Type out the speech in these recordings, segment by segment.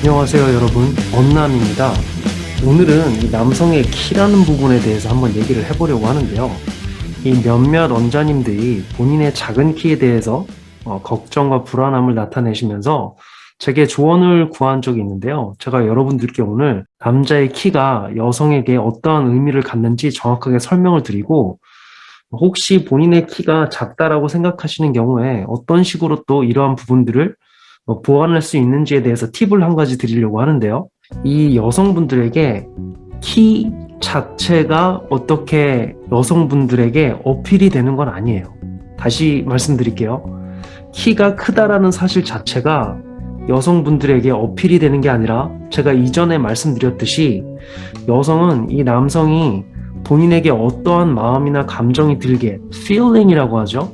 안녕하세요, 여러분. 언남입니다. 오늘은 이 남성의 키라는 부분에 대해서 한번 얘기를 해보려고 하는데요. 이 몇몇 원자님들이 본인의 작은 키에 대해서 걱정과 불안함을 나타내시면서 제게 조언을 구한 적이 있는데요. 제가 여러분들께 오늘 남자의 키가 여성에게 어떠한 의미를 갖는지 정확하게 설명을 드리고, 혹시 본인의 키가 작다라고 생각하시는 경우에 어떤 식으로 또 이러한 부분들을 보완할 수 있는지에 대해서 팁을 한 가지 드리려고 하는데요. 이 여성분들에게 키 자체가 어떻게 여성분들에게 어필이 되는 건 아니에요. 다시 말씀드릴게요. 키가 크다라는 사실 자체가 여성분들에게 어필이 되는 게 아니라, 제가 이전에 말씀드렸듯이 여성은 이 남성이 본인에게 어떠한 마음이나 감정이 들게, feeling이라고 하죠.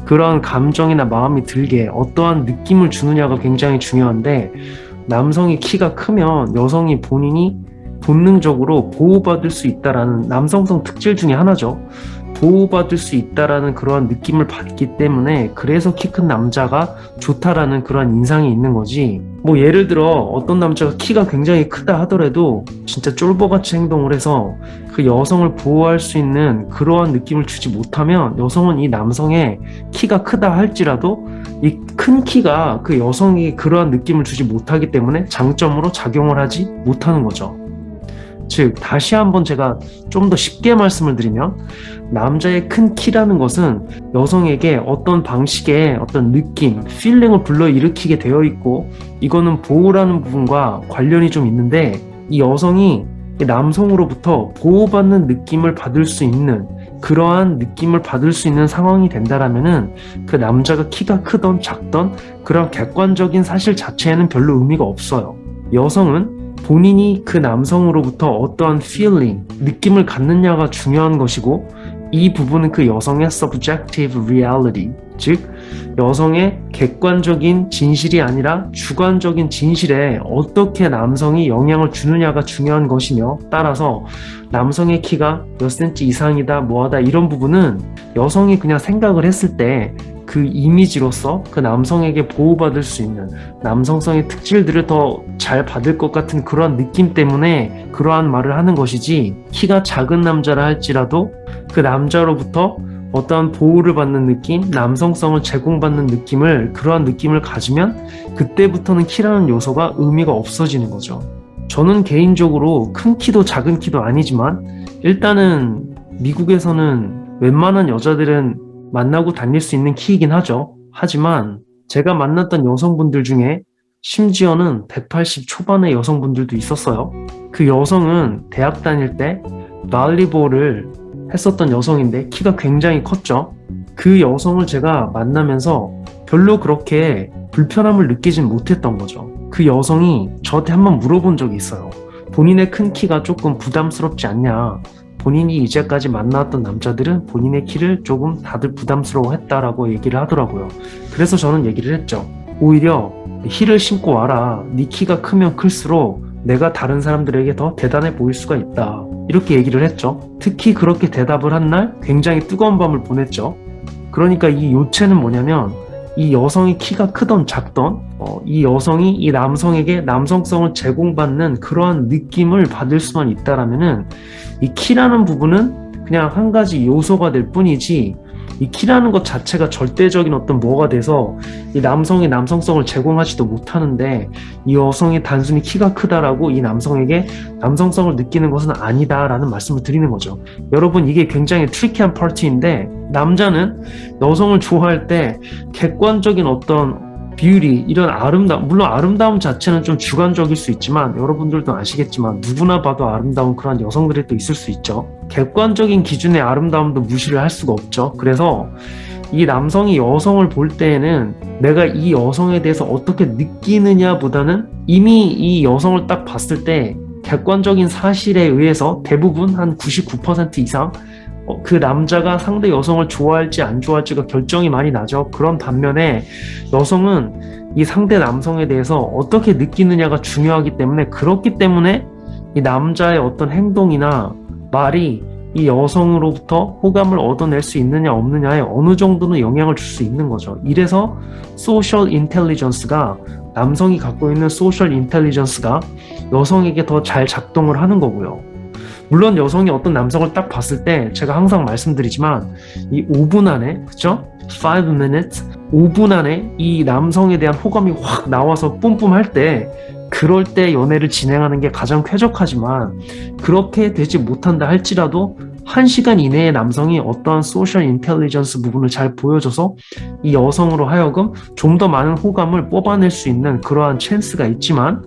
그런 감정이나 마음이 들게 어떠한 느낌을 주느냐가 굉장히 중요한데, 남성이 키가 크면 여성이 본인이 본능적으로 보호받을 수 있다라는 남성성 특질 중에 하나죠. 보호받을 수 있다라는 그러한 느낌을 받기 때문에, 그래서 키 큰 남자가 좋다라는 그러한 인상이 있는 거지. 뭐 예를 들어 어떤 남자가 키가 굉장히 크다 하더라도 진짜 쫄보같이 행동을 해서 그 여성을 보호할 수 있는 그러한 느낌을 주지 못하면, 여성은 이 남성의 키가 크다 할지라도 이 큰 키가 그 여성이 그러한 느낌을 주지 못하기 때문에 장점으로 작용을 하지 못하는 거죠. 즉, 다시 한번 제가 좀 더 쉽게 말씀을 드리면, 남자의 큰 키라는 것은 여성에게 어떤 방식의 어떤 느낌, 필링을 불러일으키게 되어 있고, 이거는 보호라는 부분과 관련이 좀 있는데, 이 여성이 남성으로부터 보호받는 느낌을 받을 수 있는, 그러한 느낌을 받을 수 있는 상황이 된다라면은, 그 남자가 키가 크던 작던 그런 객관적인 사실 자체에는 별로 의미가 없어요. 여성은 본인이 그 남성으로부터 어떠한 feeling, 느낌을 갖느냐가 중요한 것이고, 이 부분은 그 여성의 subjective reality, 즉 여성의 객관적인 진실이 아니라 주관적인 진실에 어떻게 남성이 영향을 주느냐가 중요한 것이며, 따라서 남성의 키가 몇 센치 이상이다 뭐하다 이런 부분은 여성이 그냥 생각을 했을 때 그 이미지로서 그 남성에게 보호받을 수 있는 남성성의 특질들을 더 잘 받을 것 같은 그러한 느낌 때문에 그러한 말을 하는 것이지, 키가 작은 남자라 할지라도 그 남자로부터 어떠한 보호를 받는 느낌, 남성성을 제공받는 느낌을, 그러한 느낌을 가지면 그때부터는 키라는 요소가 의미가 없어지는 거죠. 저는 개인적으로 큰 키도 작은 키도 아니지만, 일단은 미국에서는 웬만한 여자들은 만나고 다닐 수 있는 키이긴 하죠. 하지만 제가 만났던 여성분들 중에 심지어는 180 초반의 여성분들도 있었어요. 그 여성은 대학 다닐 때 발리볼을 했었던 여성인데 키가 굉장히 컸죠. 그 여성을 제가 만나면서 별로 그렇게 불편함을 느끼진 못했던 거죠. 그 여성이 저한테 한번 물어본 적이 있어요. 본인의 큰 키가 조금 부담스럽지 않냐? 본인이 이제까지 만나왔던 남자들은 본인의 키를 조금 다들 부담스러워했다라고 얘기를 하더라고요. 그래서 저는 얘기를 했죠. 오히려 힐을 신고 와라. 네 키가 크면 클수록 내가 다른 사람들에게 더 대단해 보일 수가 있다. 이렇게 얘기를 했죠. 특히 그렇게 대답을 한 날 굉장히 뜨거운 밤을 보냈죠. 그러니까 이 요체는 뭐냐면, 이 여성이 키가 크던 작던 이 여성이 이 남성에게 남성성을 제공받는 그러한 느낌을 받을 수만 있다라면은, 이 키라는 부분은 그냥 한 가지 요소가 될 뿐이지, 이 키라는 것 자체가 절대적인 어떤 뭐가 돼서 이 남성이 남성성을 제공하지도 못하는데, 이 여성이 단순히 키가 크다라고 이 남성에게 남성성을 느끼는 것은 아니다라는 말씀을 드리는 거죠. 여러분, 이게 굉장히 트리키한 파트인데, 남자는 여성을 좋아할 때 객관적인 어떤 뷰티, 이런 아름다움, 물론 아름다움 자체는 좀 주관적일 수 있지만, 여러분들도 아시겠지만 누구나 봐도 아름다운 그런 여성들이 또 있을 수 있죠. 객관적인 기준의 아름다움도 무시를 할 수가 없죠. 그래서 이 남성이 여성을 볼 때에는 내가 이 여성에 대해서 어떻게 느끼느냐 보다는, 이미 이 여성을 딱 봤을 때 객관적인 사실에 의해서 대부분 한 99% 이상 그 남자가 상대 여성을 좋아할지 안 좋아할지가 결정이 많이 나죠. 그런 반면에 여성은 이 상대 남성에 대해서 어떻게 느끼느냐가 중요하기 때문에, 그렇기 때문에 이 남자의 어떤 행동이나 말이 이 여성으로부터 호감을 얻어낼 수 있느냐 없느냐에 어느 정도는 영향을 줄 수 있는 거죠. 이래서 소셜 인텔리전스가 남성이 갖고 있는 소셜 인텔리전스가 여성에게 더 잘 작동을 하는 거고요. 물론 여성이 어떤 남성을 딱 봤을 때 제가 항상 말씀드리지만 이 5분 안에 그쵸? 5 minutes 5분 안에 이 남성에 대한 호감이 확 나와서 뿜뿜할 때 그럴 때 연애를 진행하는 게 가장 쾌적하지만 그렇게 되지 못한다 할지라도 1시간 이내에 남성이 어떠한 소셜 인텔리전스 부분을 잘 보여줘서 이 여성으로 하여금 좀 더 많은 호감을 뽑아낼 수 있는 그러한 찬스가 있지만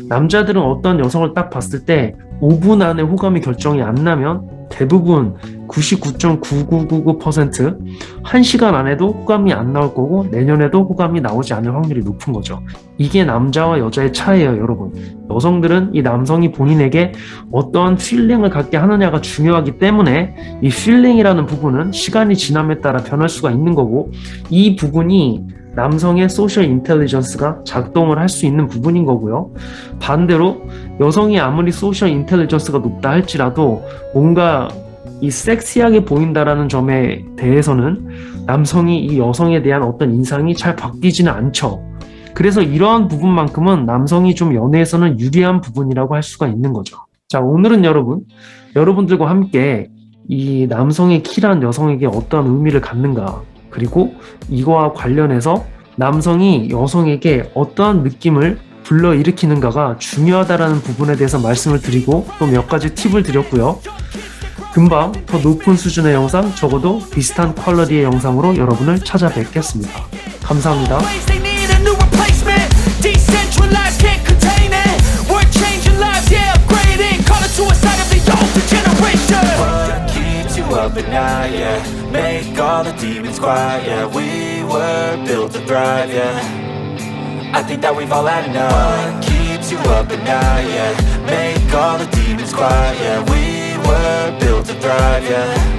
남자들은 어떤 여성을 딱 봤을 때 5분 안에 호감이 결정이 안 나면 대부분 99.9999% 1시간 안에도 호감이 안 나올 거고 내년에도 호감이 나오지 않을 확률이 높은 거죠. 이게 남자와 여자의 차이예요, 여러분. 여성들은 이 남성이 본인에게 어떠한 필링을 갖게 하느냐가 중요하기 때문에 이 필링이라는 부분은 시간이 지남에 따라 변할 수가 있는 거고 이 부분이 남성의 소셜 인텔리전스가 작동을 할 수 있는 부분인 거고요. 반대로 여성이 아무리 소셜 인텔리전스가 높다 할지라도 뭔가 이 섹시하게 보인다라는 점에 대해서는 남성이 이 여성에 대한 어떤 인상이 잘 바뀌지는 않죠. 그래서 이러한 부분만큼은 남성이 좀 연애에서는 유리한 부분이라고 할 수가 있는 거죠. 자, 오늘은 여러분들과 함께 이 남성의 키란 여성에게 어떠한 의미를 갖는가, 그리고 이거와 관련해서 남성이 여성에게 어떠한 느낌을 불러일으키는가가 중요하다라는 부분에 대해서 말씀을 드리고 또 몇 가지 팁을 드렸고요. 금방 더 높은 수준의 영상, 적어도 비슷한 퀄러티의 영상으로 여러분을 찾아뵙겠습니다. 감사합니다. Up at night, yeah. Make all the demons quiet, yeah. We were built to thrive, yeah. I think that we've all had enough. What keeps you up at night, yeah. Make all the demons quiet, yeah. We were built to thrive, yeah.